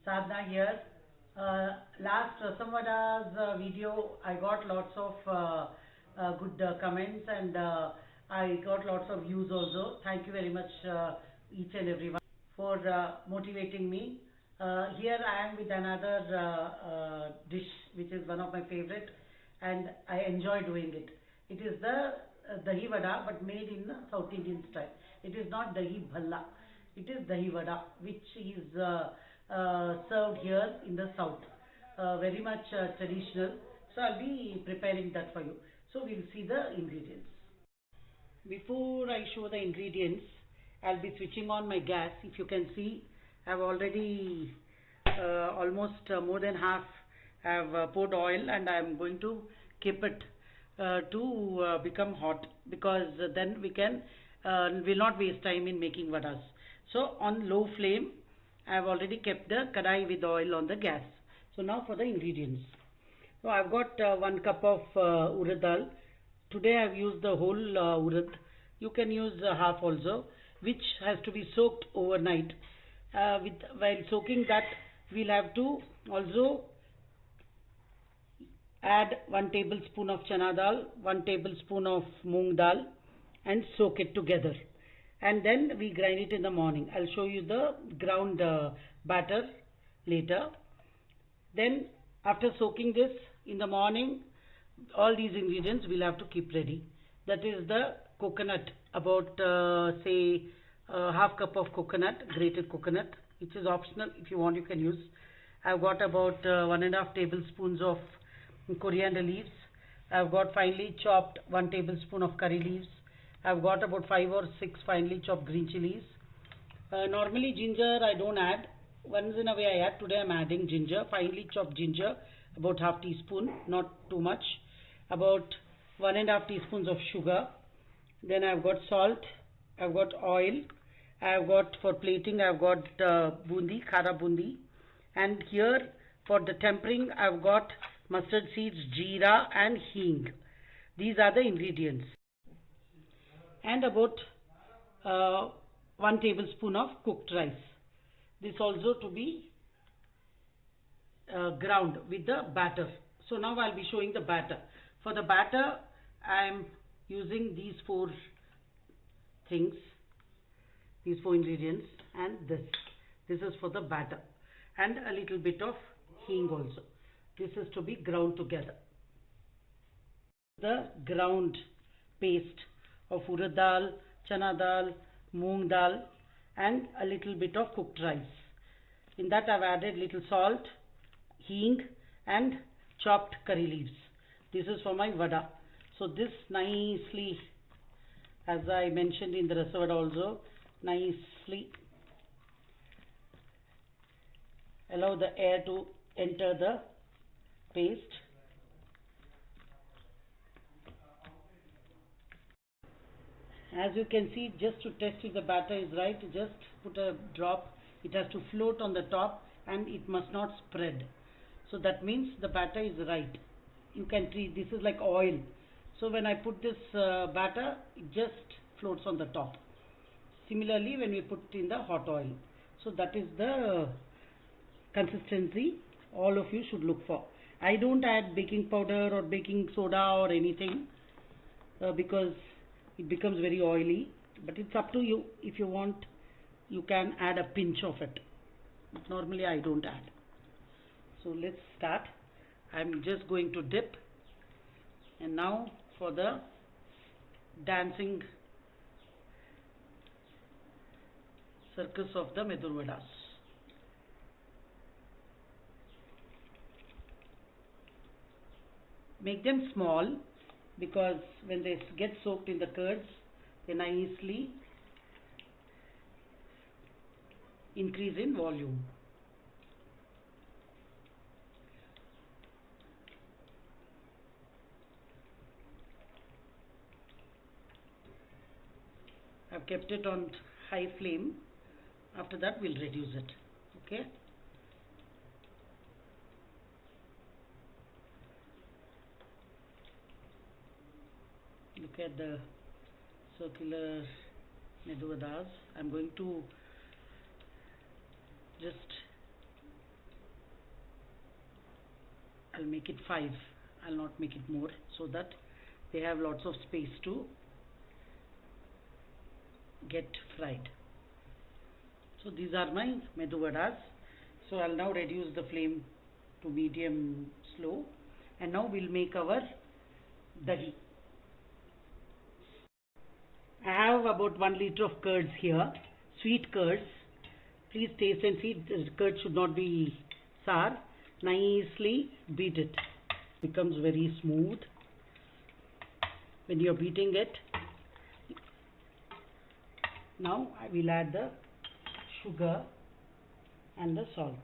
Sadhana here. Last Vadas video, I got lots of good comments and I got lots of views also. Thank you very much, each and everyone, for motivating me. Here I am with another dish which is one of my favorite and I enjoy doing it. It is the Dahi Vada but made in South Indian style. It is not Dahi Bhalla. It is Dahi Vada which is served here in the south. Very much traditional. So I'll be preparing that for you. So we'll see the ingredients. Before I show the ingredients, I'll be switching on my gas. If you can see, I've already almost more than half have poured oil and I'm going to keep it to become hot, because then we can will not waste time in making vadas. So on low flame I have already kept the kadai with oil on the gas. So now for the ingredients. So I've got 1 cup of Uraddal. Today I've used the whole urad. You can use half also, which has to be soaked overnight. While soaking that, we'll have to also add 1 tablespoon of Chanadal, 1 tablespoon of Moongdal and soak it together. And then we grind it in the morning. I'll show you the ground batter later. Then after soaking this in the morning, all these ingredients we'll have to keep ready. That is the coconut, about say half cup of coconut, grated coconut, which is optional. If you want, you can use. I've got about 1.5 tablespoons of coriander leaves. I've got finely chopped 1 tablespoon of curry leaves. I've got about 5 or 6 finely chopped green chilies. Normally ginger I don't add. Once in a way I add. Today I'm adding ginger, finely chopped ginger, about half teaspoon, not too much. About 1.5 teaspoons of sugar. Then I've got salt. I've got oil. I've got, for plating, I've got bundi, khara bundi. And here for the tempering I've got mustard seeds, jeera and hing. These are the ingredients. And about 1 tablespoon of cooked rice. This also to be ground with the batter. So now I'll be showing the batter. For the batter, I am using these 4 things, these 4 ingredients, and this. This is for the batter, and a little bit of hing also. This is to be ground together. The ground paste of urad dal, chana dal, moong dal and a little bit of cooked rice. In that I've added little salt, hing and chopped curry leaves. This is for my vada. So this nicely, as I mentioned in the recipe also, nicely allow the air to enter the paste. As you can see, just to test if the batter is right, just put a drop. It has to float on the top and it must not spread. So that means the batter is right. You can treat, this is like oil. So when I put this batter, it just floats on the top. Similarly, when we put in the hot oil. So that is the consistency all of you should look for. I don't add baking powder or baking soda or anything because it becomes very oily, but it's up to you. If you want, you can add a pinch of it. Normally I don't add. So let's start. I'm just going to dip, and now for the dancing circus of the Medur Vadas. Make them small, because when they get soaked in the curds, they nicely increase in volume. I've kept it on high flame. After that we'll reduce it. Okay. Look at the circular Medu Vadas. I'm going to just I'll make it 5. I'll not make it more, so that they have lots of space to get fried. So these are my medu vadas. So I'll now reduce the flame to medium slow, and now we'll make our dahi. I have about 1 liter of curds here, sweet curds. Please taste and see. The curd should not be sour. Nicely beat it. Becomes very smooth. When you're beating it, now I will add the sugar and the salt,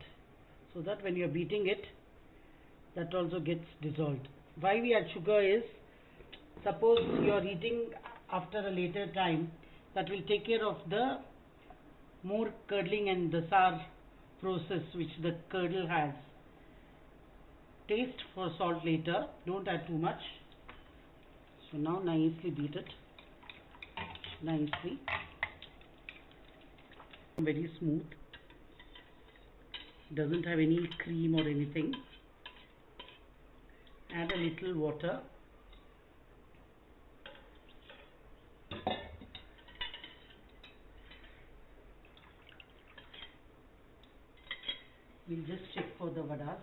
so that when you're beating it, that also gets dissolved. Why we add sugar is, suppose you're eating after a later time, that will take care of the more curdling and the sour process which the curdle has. Taste for salt later, don't add too much. So now nicely beat it, nicely, very smooth, doesn't have any cream or anything. Add a little water. We'll just check for the vadas.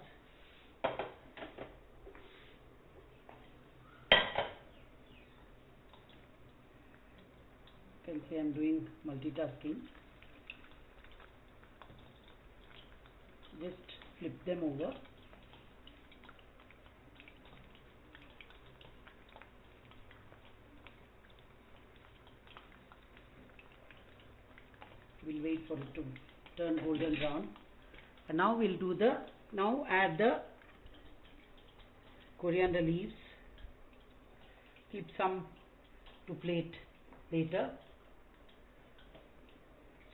You can see I'm doing multitasking. Just flip them over. We'll wait for it to turn golden brown. And now we'll do add the coriander leaves. Keep some to plate later.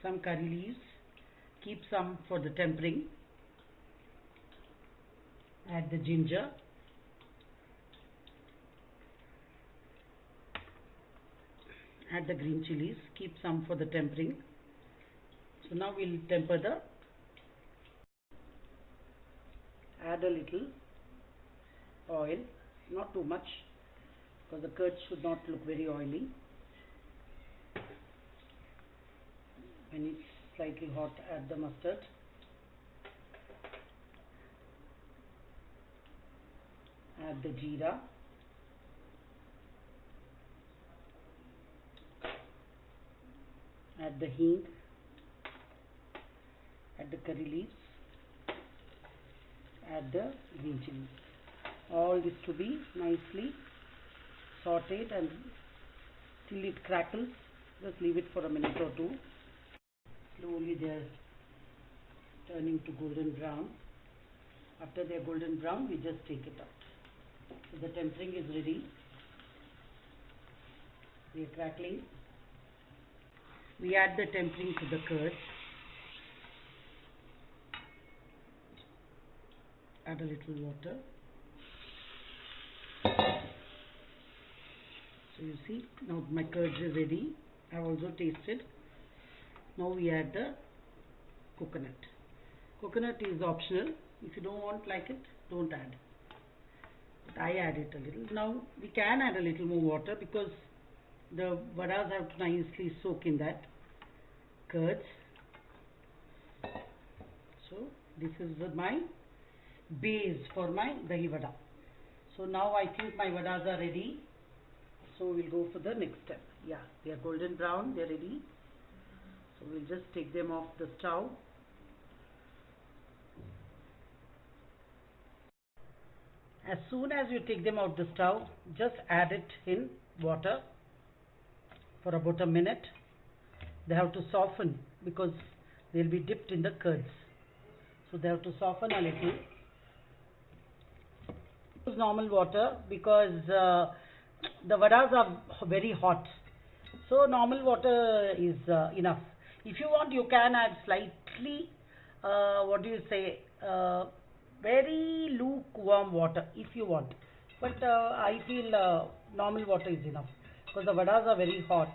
Some curry leaves. Keep some for the tempering. Add the ginger. Add the green chillies. Keep some for the tempering. So now we'll temper the. Add a little oil, not too much, because the curds should not look very oily. When it's slightly hot, add the mustard. Add the jeera. Add the hing. Add the curry leaves. Add the green chillies. All this to be nicely sauteed and till it crackles. Just leave it for a minute or two. Slowly they are turning to golden brown. After they are golden brown, we just take it out. So the tempering is ready. We are crackling. We add the tempering to the curds. Add a little water. So you see, now my curds is ready. I have also tasted. Now we add the coconut. Coconut is optional. If you don't like it, don't add. But I add it a little. Now we can add a little more water because the vadas have to nicely soak in that curds. So this is my base for my dahi vada. So now I think my vadas are ready. So we'll go for the next step. Yeah, they are golden brown, they are ready. So we'll just take them off the stove. As soon as you take them out the stove, just add it in water for about a minute. They have to soften because they'll be dipped in the curds. So they have to soften a little. Use normal water because the vadas are very hot. So normal water is enough. If you want, you can add slightly, very lukewarm water if you want. But I feel normal water is enough because the vadas are very hot.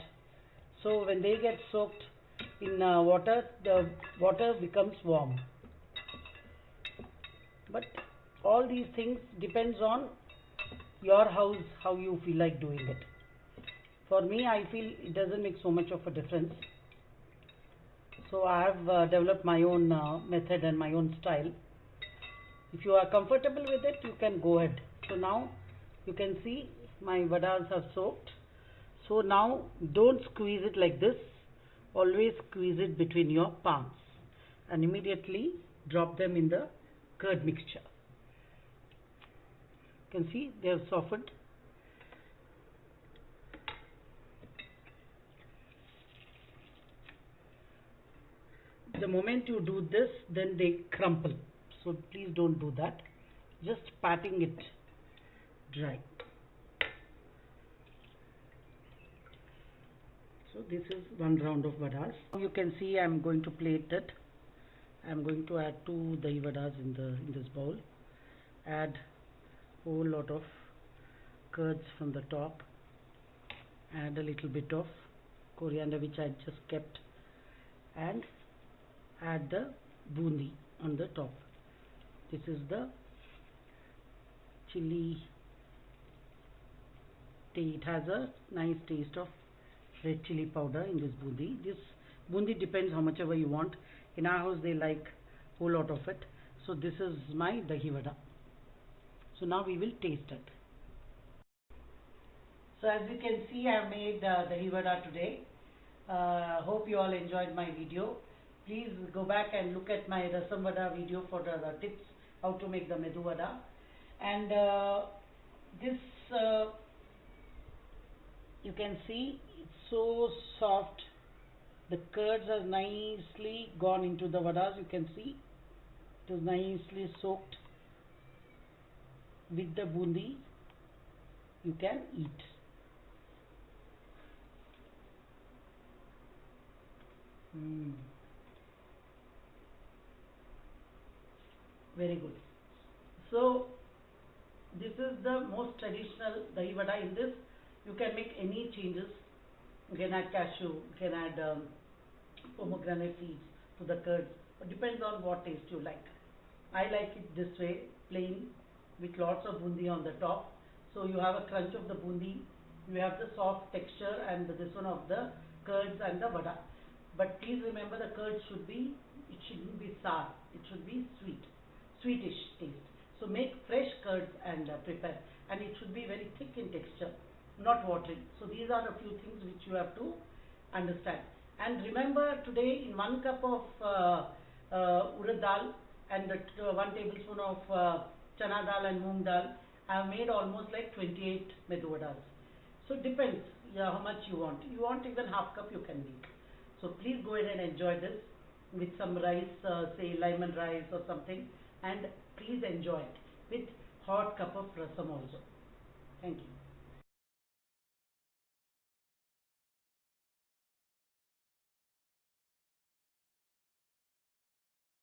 So when they get soaked in water, the water becomes warm. But all these things depends on your house, how you feel like doing it. For me, I feel it doesn't make so much of a difference. So I have developed my own method and my own style. If you are comfortable with it, you can go ahead. So now you can see my vadas are soaked. So now don't squeeze it like this. Always squeeze it between your palms and immediately drop them in the curd mixture. You can see they have softened. The moment you do this, then they crumple. So please don't do that. Just patting it dry. So this is one round of vadas. You can see I am going to plate it. I am going to add 2 dahi vadas in this bowl. Add whole lot of curds from the top. Add a little bit of coriander which I just kept, and add the bundi on the top. This is the chili tea. It has a nice taste of red chili powder in this bundi. This bundi depends how much ever you want. In our house they like whole lot of it. So this is my dahi vada. So now we will taste it. So as you can see, I have made dahi vada today. Hope you all enjoyed my video. Please go back and look at my rasam vada video for the tips how to make the medu vada. And this you can see it's so soft. The curds are nicely gone into the vadas. You can see it is nicely soaked with the bundi. You can eat. Very good. So this is the most traditional dahi vada. In this you can make any changes. You can add cashew, you can add pomegranate seeds to the curds. It depends on what taste you like. I like it this way, plain, with lots of bundi on the top. So you have a crunch of the bundi, you have the soft texture and this one of the curds and the vada. But please remember the curds it shouldn't be sour, it should be sweetish taste. So make fresh curds and prepare, and it should be very thick in texture, not watery. So these are a few things which you have to understand. And remember, today in 1 cup of Uraddal and 1 tablespoon of Chanadal and Moongdal, I have made almost like 28 medu vadas. So it depends how much you want. You want even half cup, you can make. So please go ahead and enjoy this with some rice, say lemon rice or something, and please enjoy it with hot cup of rasam also. Thank you.